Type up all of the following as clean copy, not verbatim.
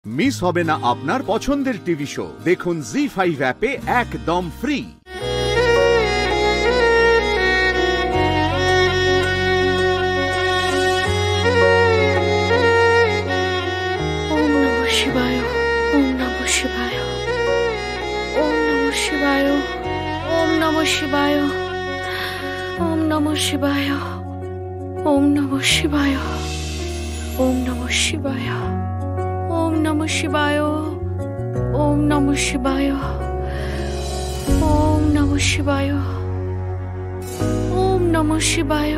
Miss হবে না আপনার পছন্দের টিভি শো। দেখুন জি5 অ্যাপে একদম ফ্রি। ওম নমঃ শিবায়, ওম নমঃ শিবায়, ওম নমঃ শিবায়, ওম নমঃ শিবায়, ওম নমঃ শিবায়, ওম নমঃ শিবায়, ওম নমঃ শিবায়, ওম নমঃ শিবায়, ওম নমঃ শিবায়, ওম নমঃ শিবায়, ওম নমঃ শিবায়।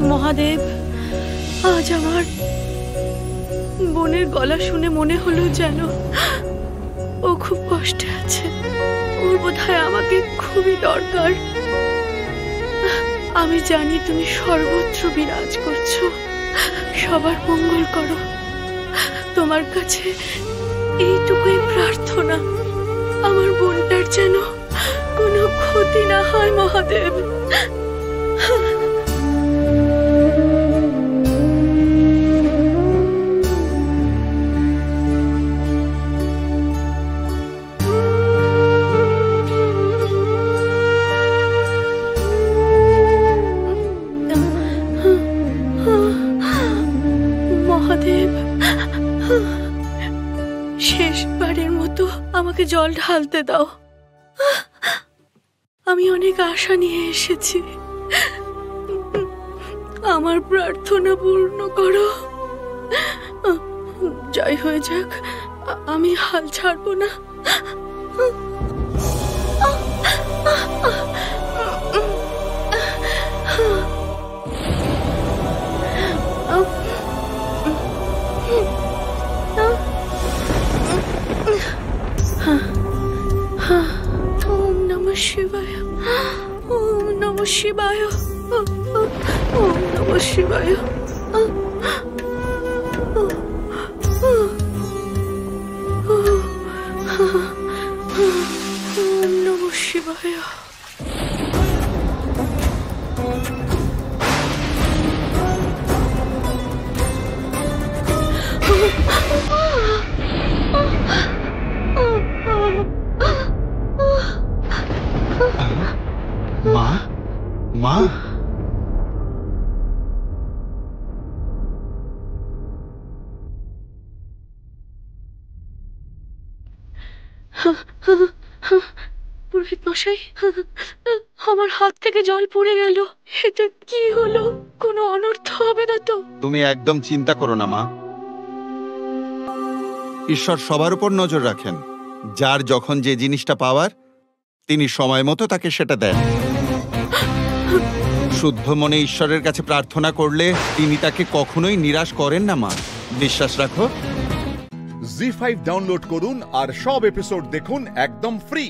মহাদেব, আজ আমার বোনের গলা শুনে মনে হলো যেন ও খুব কষ্টে আছে। ওর বোধহয় আমাকে খুবই দরকার। আমি জানি তুমি সর্বত্র বিরাজ করছো, সবার মঙ্গল করো। তোমার কাছে এইটুকুই প্রার্থনা, আমার বোনটার যেন কোনো ক্ষতি না হয় মহাদেব। মহাদেব, শেষবারের মতো আমাকে জল ঢালতে দাও। আমি অনেক আশা নিয়ে এসেছি, আমার প্রার্থনা পূর্ণ করো। যাই হয়ে যাক, আমি হাল ছাড়বো না। ওম নমঃ শিবায়, ওম নমঃ শিবায়, ওম নমঃ শিবায়, ওম নমঃ শিবায়। মা, মা, পুরোহিত মশাই, আমার হাত থেকে জল পড়ে গেল। এটা কি হলো? কোনো অনর্থ হবে না তো? তুমি একদম চিন্তা করো না মা। ঈশ্বর সবার উপর নজর রাখেন। যার যখন যে জিনিসটা পাওয়ার, তিনি সময় মতো তাকে সেটা দেন। শুদ্ধ মনে ঈশ্বরের কাছে প্রার্থনা করলে তিনি তাকে কখনোই নিরাশ করেন না মা। বিশ্বাস রাখো। জি5 ডাউনলোড করুন আর সব এপিসোড দেখুন একদম ফ্রি।